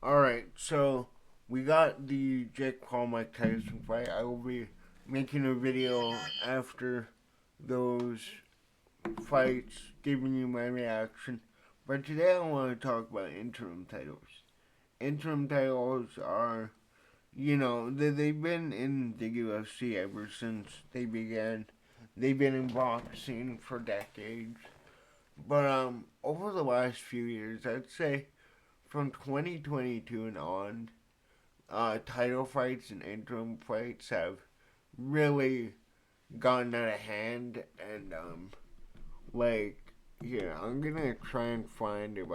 Alright, so we got the Jake Paul Mike Tyson fight. I will be making a video after those fights, giving you my reaction. But today I want to talk about interim titles. Interim titles are, they've been in the UFC ever since they began. They've been in boxing for decades. But over the last few years, I'd say from 2022 and on, title fights and interim fights have really gotten out of hand. And like, here, I'm gonna try and find if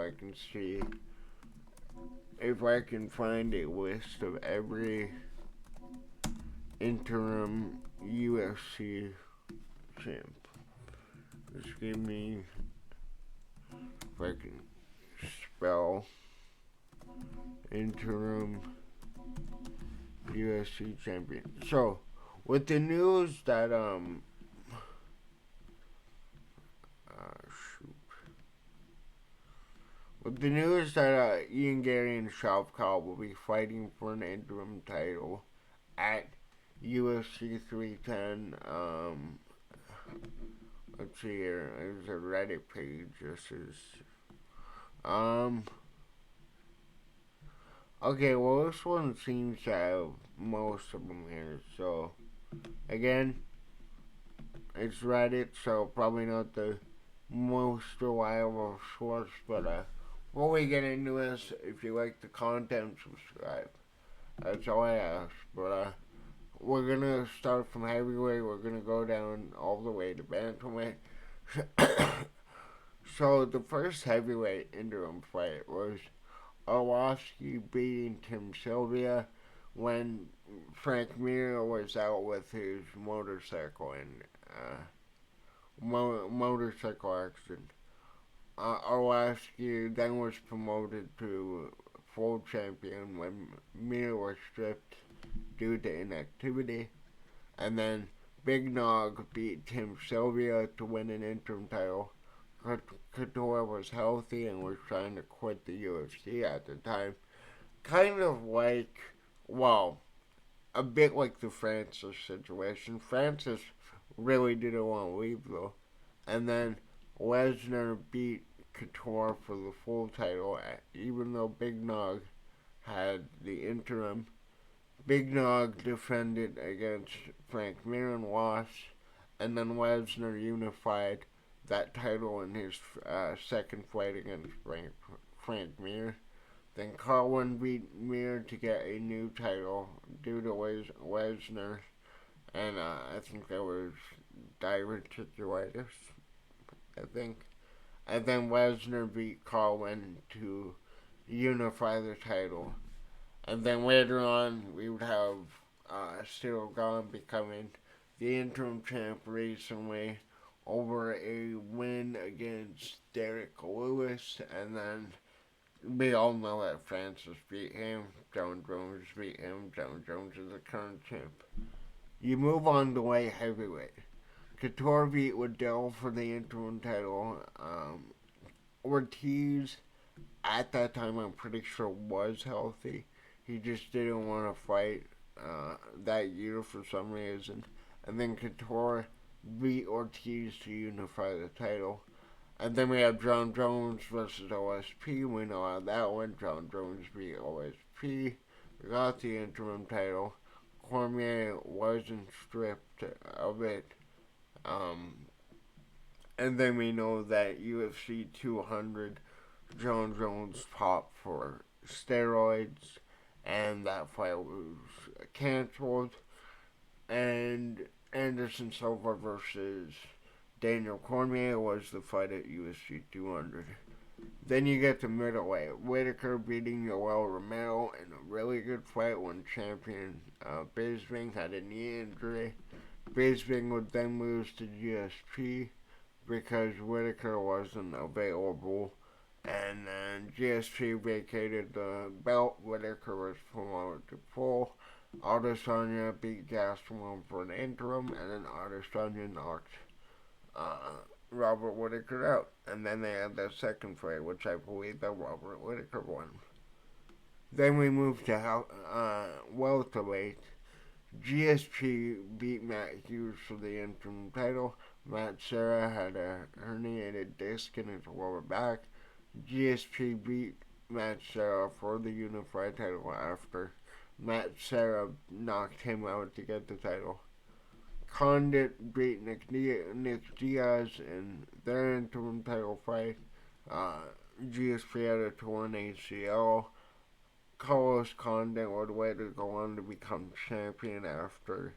I can find a list of every interim UFC champ. Just give me if I can spell interim UFC champion. So, with the news that shoot, with the news that Ian Gary and Shavkat will be fighting for an interim title at UFC 310. Let's see here. There's a Reddit page. This is um. Okay, well, this one seems to have most of them here. So, again, it's Reddit, so probably not the most reliable source. But before we get into this, if you like the content, subscribe. That's all I ask. But we're gonna start from heavyweight. We're gonna go down all the way to bantamweight. So the first heavyweight interim fight was Arlovsky beating Tim Sylvia when Frank Mir was out with his motorcycle in motorcycle accident. Arlovsky then was promoted to full champion when Mir was stripped due to inactivity, and then Big Nog beat Tim Sylvia to win an interim title. Couture was healthy and was trying to quit the UFC at the time. Kind of like, well, a bit like the Francis situation. Francis really didn't want to leave though. And then Lesnar beat Couture for the full title, even though Big Nog had the interim. Big Nog defended against Frank Mir and lost, and then Lesnar unified that title in his second fight against Frank Mir. Then Carwin beat Mir to get a new title due to Lesnar, and I think that was diverticulitis, I think. And then Lesnar beat Carwin to unify the title. And then later on, we would have Cyril Gahn becoming the interim champ recently over a win against Derek Lewis, and then we all know that Francis beat him, John Jones beat him, John Jones is the current champ. You move on to light heavyweight. Couture beat Waddell for the interim title. Ortiz, at that time, I'm pretty sure was healthy. He just didn't want to fight that year for some reason. And then Couture beat Ortiz to unify the title. And then we have John Jones versus OSP. We know how that went. John Jones beat OSP. We got the interim title. Cormier wasn't stripped of it. And then we know that UFC 200, John Jones popped for steroids, and that fight was canceled. And Anderson Silva versus Daniel Cormier was the fight at UFC 200. Then you get to middleweight. Whitaker beating Yoel Romero in a really good fight when champion Bisping had a knee injury. Bisping would then lose to GSP because Whitaker wasn't available. And then GSP vacated the belt. Whitaker was promoted to full. Adesanya beat Gastelum for an interim, and then Adesanya knocked Robert Whitaker out. And then they had that second fight, which I believe that Robert Whitaker won. Then we move to welterweight. GSP beat Matt Hughes for the interim title. Matt Serra had a herniated disc in his lower back. GSP beat Matt Serra for the unified title after Matt Serra knocked him out to get the title. Condit beat Nick Diaz in their interim title fight. GSP had a torn ACL. Carlos Condit would later go on to become champion after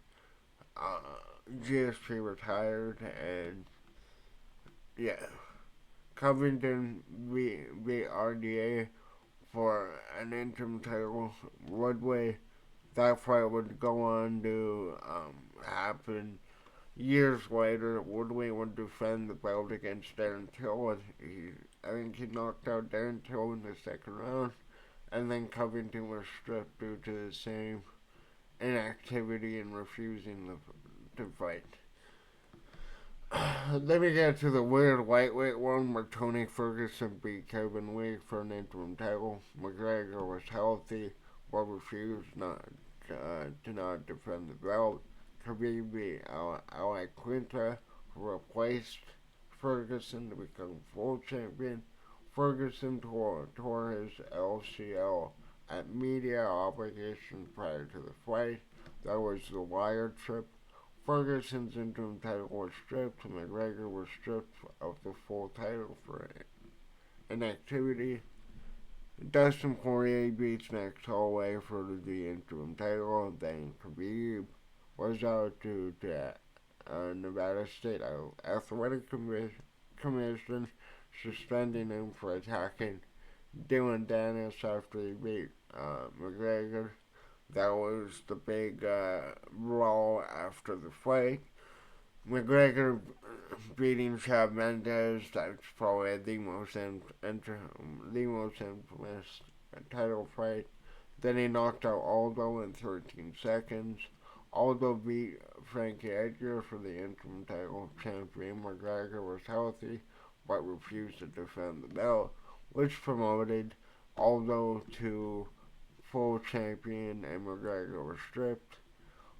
GSP retired, and yeah, Covington beat RDA for an interim title. Woodway, that fight would go on to happen years later. Woodway would defend the belt against Darren Till. I think he knocked out Darren Till in the second round, and then Covington was stripped due to the same inactivity and refusing to fight. Then we get to the weird lightweight one where Tony Ferguson beat Kevin Lee for an interim title. McGregor was healthy but refused to not defend the belt. Khabib beat Ali Quinta, who replaced Ferguson to become full champion. Ferguson tore his LCL at media obligation prior to the fight. That was the wire trip. Ferguson's interim title was stripped. McGregor was stripped of the full title for inactivity. Dustin Poirier beats Max Holloway for the interim title. Then Khabib was out due to Nevada State Athletic Commission suspending him for attacking Dylan Dennis after he beat McGregor. That was the big brawl after the fight. McGregor beating Chad Mendes, that's probably the most infamous title fight. Then he knocked out Aldo in 13 seconds. Aldo beat Frankie Edgar for the interim title. Champion McGregor was healthy, but refused to defend the belt, which promoted Aldo to full champion, and McGregor was stripped.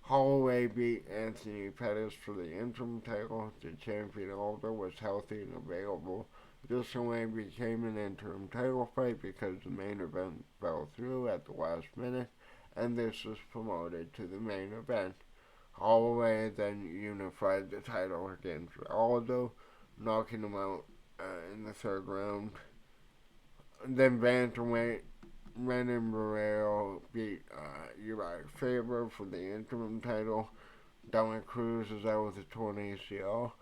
Holloway beat Anthony Pettis for the interim title. The champion Aldo was healthy and available. This only became an interim title fight because the main event fell through at the last minute, and this was promoted to the main event. Holloway then unified the title against Aldo, knocking him out in the third round. Then bantamweight Renan Barrero beat Uriah Faber for the interim title. Dominic Cruz is out with a torn ACL.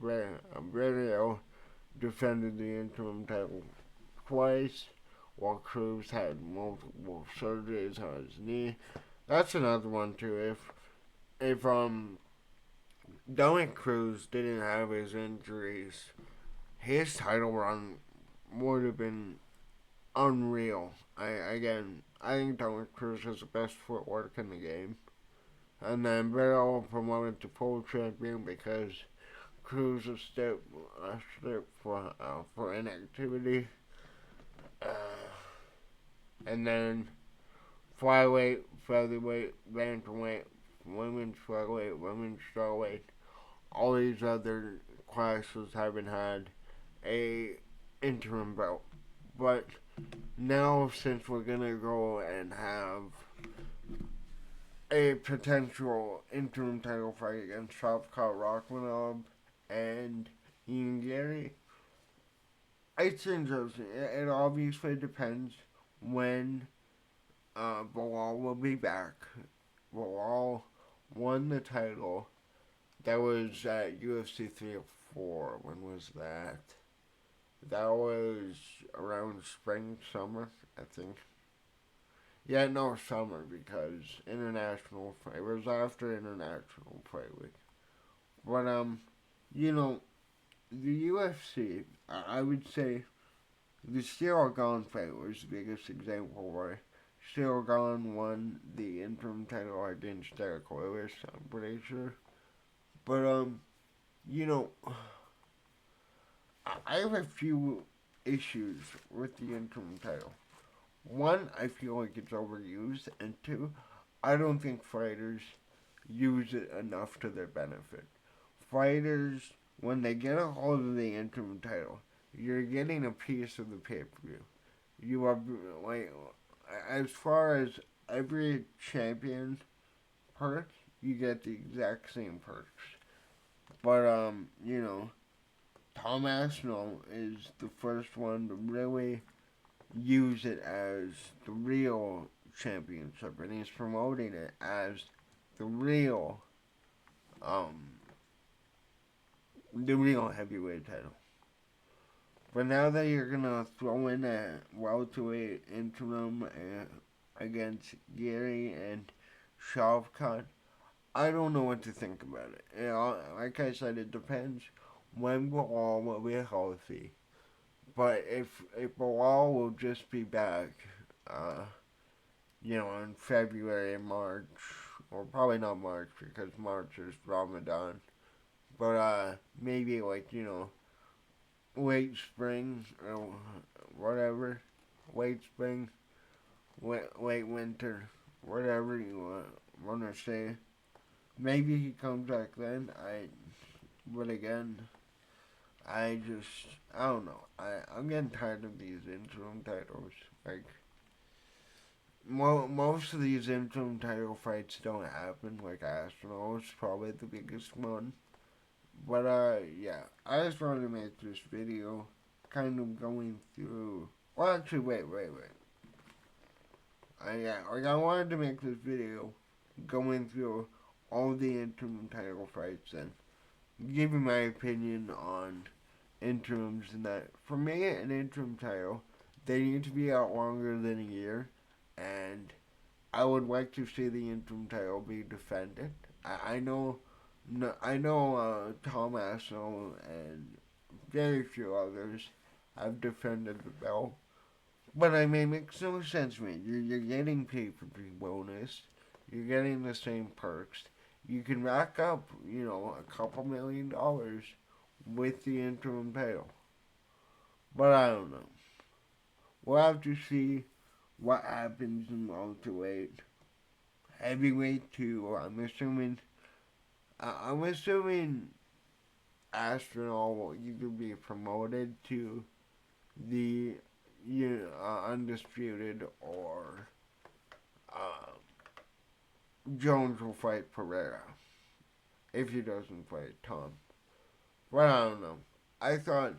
Barrero defended the interim title twice, while Cruz had multiple surgeries on his knee. That's another one too. If Dominic Cruz didn't have his injuries, his title run would have been unreal. I think Dominic Cruz has the best footwork in the game. And then Barrel promoted to full champion because Cruz was stripped for inactivity. And then flyweight, featherweight, bantamweight, women's flyweight, women's strawweight, all these other classes haven't had a interim belt. But now, since we're gonna go and have a potential interim title fight against Shavkat Rahmonov and Ian Gary, it's interesting. It obviously depends when Bilal will be back. Bilal won the title. That was at UFC 304. When was that? That was around spring, summer, I think. Yeah, no, summer, because international fight. It was after international fight week. But, the UFC, I would say the Ciryl Gane fight was the biggest example where Ciryl Gane won the interim title against Derek Lewis, I'm pretty sure. But, I have a few issues with the interim title. One, I feel like it's overused, and two, I don't think fighters use it enough to their benefit. Fighters, when they get a hold of the interim title, you're getting a piece of the pay-per-view. You are, like, as far as every champion perk, you get the exact same perks. But, Tom Aspinall is the first one to really use it as the real championship, and he's promoting it as the real, heavyweight title. But now that you're gonna throw in a welterweight interim against Gary and Shavkat, I don't know what to think about it. Like I said, it depends when Bilal will be healthy. But if Bilal will just be back, in February, March, or probably not March because March is Ramadan, but maybe late spring or whatever, late spring, late winter, whatever you want to say. Maybe he comes back then. But again, I don't know. I'm getting tired of these interim titles. Like, most of these interim title fights don't happen. Like, Aspinall is probably the biggest one. But, yeah. I just wanted to make this video kind of going through... Well, actually, wait. I wanted to make this video going through all the interim title fights and giving my opinion on interims, and that for me, an interim title, they need to be out longer than a year, and I would like to see the interim title be defended. I know Tom Aspinall and very few others have defended the belt, but I mean, it makes no sense to me. You're getting pay-per-view bonus, you're getting the same perks. You can rack up, a couple $1 million with the interim title. But I don't know. We'll have to see what happens in welterweight. Heavyweight too. I'm assuming Aspinall will either be promoted to the undisputed, or Jones will fight Pereira if he doesn't fight Tom. But I don't know. I thought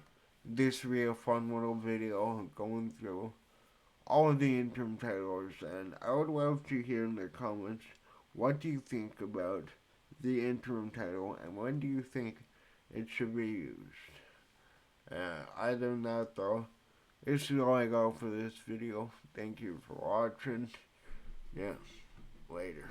this would be a fun little video going through all of the interim titles, and I would love to hear in the comments, what do you think about the interim title, and when do you think it should be used? Other than that though, this is all I got for this video. Thank you for watching. Yeah, later.